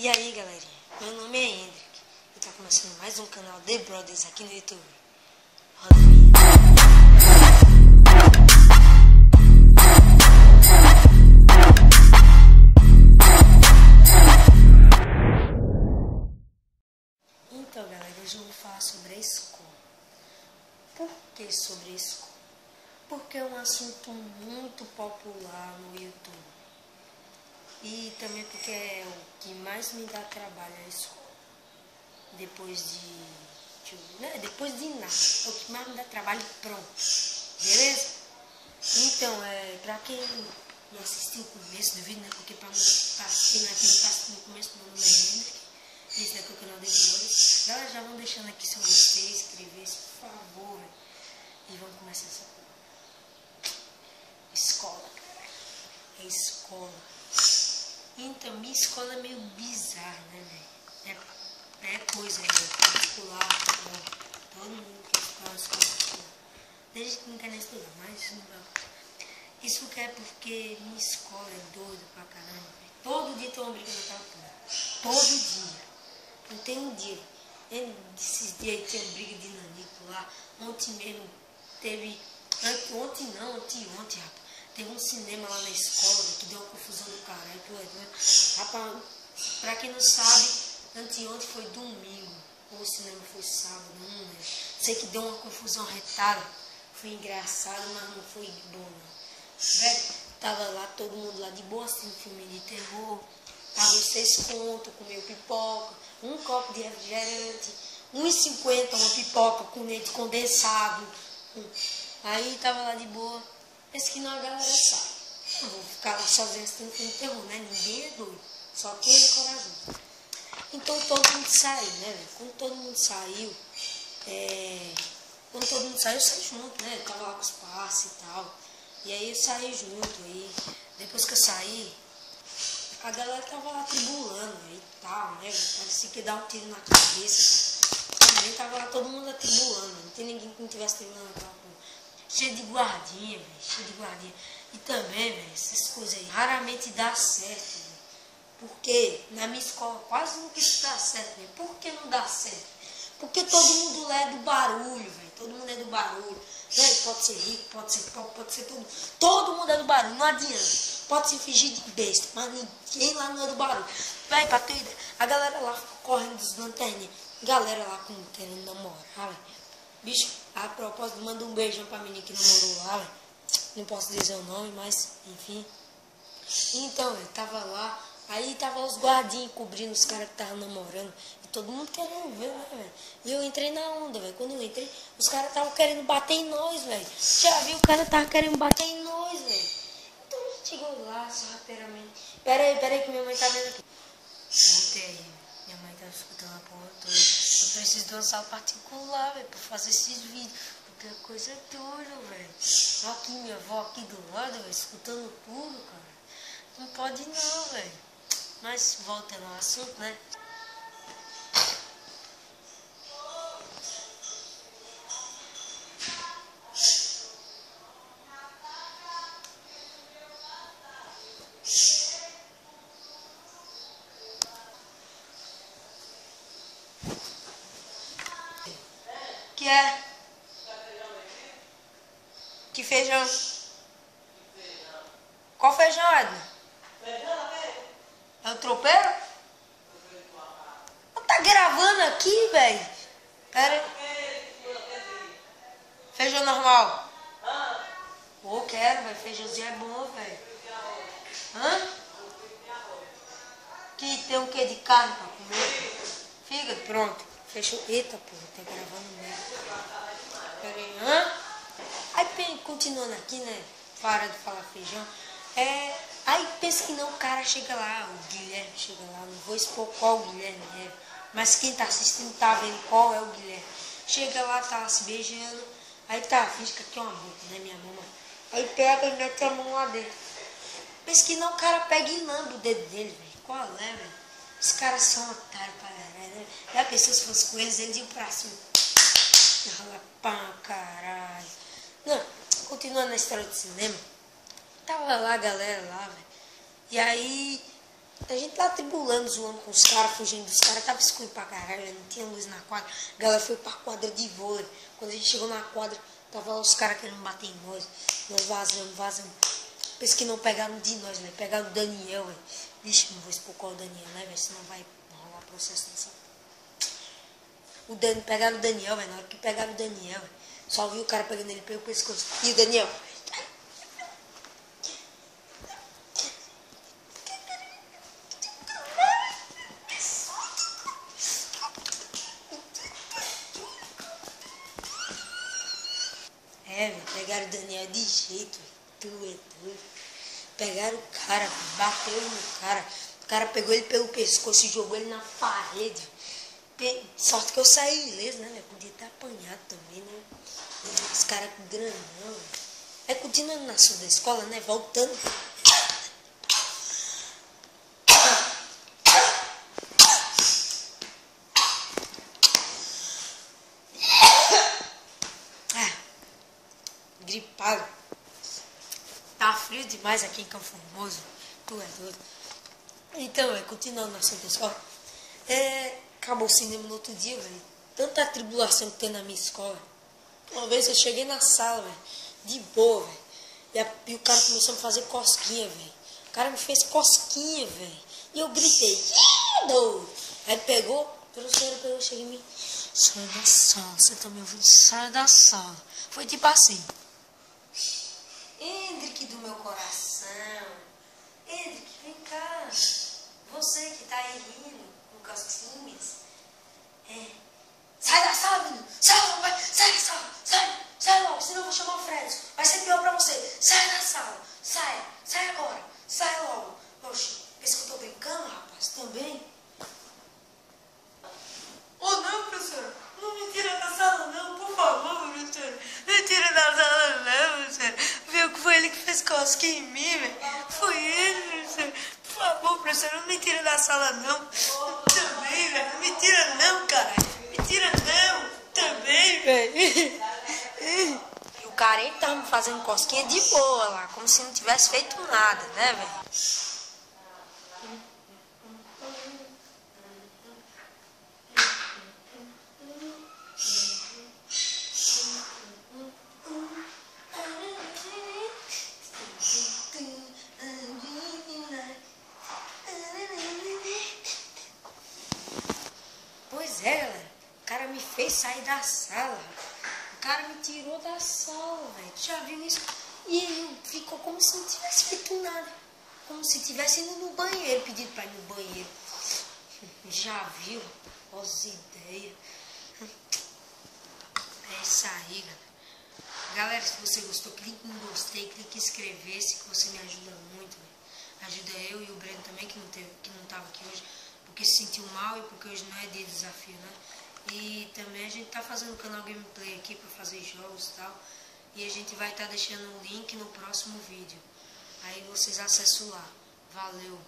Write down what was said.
E aí, galerinha, meu nome é Hendrik e tá começando mais um canal The Brothers aqui no YouTube. Roda a vinheta. Então, galera, hoje eu vou falar sobre a escola. Por que sobre a escola? Porque é um assunto muito popular no YouTube. E também porque é o que mais me dá trabalho a escola. Depois de nada. É o que mais me dá trabalho, pronto. Beleza? Então, pra quem não assistiu o começo do vídeo, né? Porque pra quem não assistiu no começo, meu nome é Hendrik. Esse daqui é o canal de Brothers. Já vão deixando aqui seu gostei, inscrever-se, por favor. Véio. E vamos começar essa escola, cara. É escola. Então, minha escola é meio bizarra, né, velho? É coisa, particular, todo mundo quer estudar na escola particular. Desde que não quer nem estudar, mas isso não vai acontecer. Isso que é porque minha escola é doida pra caramba, véio. Todo dia tem uma briga naquela porra. Todo dia. Não tem um dia. Esses dias aí tinha briga de nanico lá. Ontem mesmo teve... Anteontem, rapaz. Teve um cinema lá na escola, que deu uma confusão do caralho. Rapaz, pra quem não sabe, anteontem foi domingo. Ou o cinema foi sábado, não lembro. Sei que deu uma confusão retada. Foi engraçado, mas não foi bom, não. Velho, tava lá todo mundo lá de boa, assistindo filme de terror. Tava os 6 contos, comeu pipoca, um copo de refrigerante, 1,50 uma pipoca com leite condensado. Aí tava lá de boa. Esse que não, a galera sabe. Eu vou ficar lá sozinho assistindo filme de terror, né? Ninguém é doido. Só quem é corajoso. Então todo mundo saiu, né, velho? Quando todo mundo saiu, eu saí junto, né? Eu tava lá com os passes e tal. E aí eu saí junto. Aí depois que eu saí, a galera tava lá tribulando e tal, né? Parecia que ia dar um tiro na cabeça. Também tava lá todo mundo atribulando. Não tem ninguém que não tivesse tribulando naquela porra. Cheio de guardinha, velho. Cheio de guardinha. E também, velho, essas coisas aí raramente dá certo, velho. Porque na minha escola quase nunca isso dá certo, velho. Por que não dá certo? Porque todo mundo lá é do barulho, velho. Todo mundo é do barulho. Velho, pode ser rico, pode ser pobre, pode ser tudo. Todo mundo é do barulho, não adianta. Pode se fingir de besta, mas ninguém lá não é do barulho. Velho, pra ter ideia, a galera lá fica correndo dos lanterninhas. Galera lá querendo namorar, velho. Bicho, a propósito, manda um beijão pra menina que namorou lá, velho. Não posso dizer o nome, mas, enfim. Então, eu tava lá, aí tava os guardinhos cobrindo os caras que estavam namorando. E todo mundo querendo ver, né, velho? E eu entrei na onda, velho. Quando eu entrei, os caras estavam querendo bater em nós, velho. Já viu, o cara tava querendo bater em nós, velho. Então a gente chegou lá, sorrateiramente. Pera aí, que minha mãe tá vendo aqui. Voltei aí. Minha mãe tá escutando a porra toda. Eu preciso de uma sala particular, velho, pra fazer esses vídeos. Porque a coisa é doida, velho. Aqui, minha avó aqui do lado, velho, escutando tudo, cara. Não pode não, velho. Mas voltando ao assunto, né? Que é? Que feijão? Qual feijão, Edna? É o tropeiro? Tá gravando aqui, velho? Pera aí. Feijão normal? Pô, quero, velho. Feijãozinho é bom, velho. Hã? Que tem um quê de carne pra comer? Fígado, pronto. Fechou. Eita, pô, tá gravando mesmo. Pera aí, hã? Aí, continuando aqui, né? Para de falar feijão. Aí pensa que não, o cara chega lá, o Guilherme chega lá, não vou expor qual o Guilherme é, mas quem tá assistindo tá vendo qual é o Guilherme. Chega lá, tá lá se beijando, aí tá, finge que aqui é uma boca, né, minha mamãe. Aí pega e mete a mão lá dentro. Pensa que não, o cara pega e lambe o dedo dele, velho. Qual é, velho? Os caras são otários pra caralho, né? Já pensou se fosse com eles iam pra cima. Pá, caralho. Não, continuando na história do cinema. Tava lá a galera lá, velho. E aí A gente tava tribulando, zoando com os caras, fugindo dos caras, tava escuro pra caralho, não tinha luz na quadra. A galera foi pra quadra de vôlei. Quando a gente chegou na quadra, tava lá os caras querendo bater em nós. Nós vazamos. Pensa que não pegaram de nós, velho. Pegaram o Daniel, velho. Vixe, não vou expor qual é o Daniel, né, velho? Senão vai rolar processo nessa. Pegaram o Daniel, velho. Na hora que pegaram o Daniel, véio, só vi o cara pegando ele pelo pescoço. E o Daniel. Velho, pegaram o Daniel de jeito, tu é doido. Pegaram o cara, bateu no cara. O cara pegou ele pelo pescoço e jogou ele na parede. Sorte que eu saí ileso, né, velho? Podia ter apanhado também, né? Os caras com granão. Aí continuando na sua da escola, né? Voltando. Gripado. Tá frio demais aqui em Campo Formoso. Tu é doido. Então, continuando na Santa Escola. Acabou o cinema no outro dia, velho. Tanta tribulação que tem na minha escola. Uma vez eu cheguei na sala, velho. De boa, velho. E o cara começou a me fazer cosquinha, velho. O cara me fez cosquinha, velho. E eu gritei. Doido. Aí pegou, a professora pegou, cheguei em mim. Sai da sala, você tá me ouvindo? Sai da sala. Foi tipo assim. Hendrik do meu coração. Hendrik, vem cá. Você que tá aí rindo com cosquinhas. Sai da sala, menino. Sai logo, vai. Sai da sala. Sai logo, senão eu vou chamar o Fred. Vai ser pior pra você. Sai da sala. Sai agora. Sai logo. Oxe, pensa que eu tô brincando, rapaz? Também? Oh, não, professor. Não me tira da sala, não. Por favor, professor. Me tira da sala, não, professor. Viu que foi ele que fez cosquinha em mim, velho? Foi ele, professor. Por favor, professor, não me tira da sala, não. Também, velho. Não me tira, não, cara. Me tira, não. Também, velho. E o cara aí tava me fazendo cosquinha de boa lá, como se não tivesse feito nada, né, velho? Pois é, galera. O cara me fez sair da sala. O cara me tirou da sala, velho. Tu já viu isso? E ele ficou como se não tivesse feito nada. Como se tivesse indo no banheiro, pedido pra ir no banheiro. Já viu? As ideias. É isso aí, galera. Galera, se você gostou, clique em gostei, clique em inscrever-se, que você me ajuda muito, véio. Ajuda eu e o Breno também, que não tava aqui hoje, porque se sentiu mal e porque hoje não é dia de desafio, né? E também a gente tá fazendo um canal gameplay aqui para fazer jogos e tal. E a gente vai estar deixando o link no próximo vídeo. Aí vocês acessam lá. Valeu!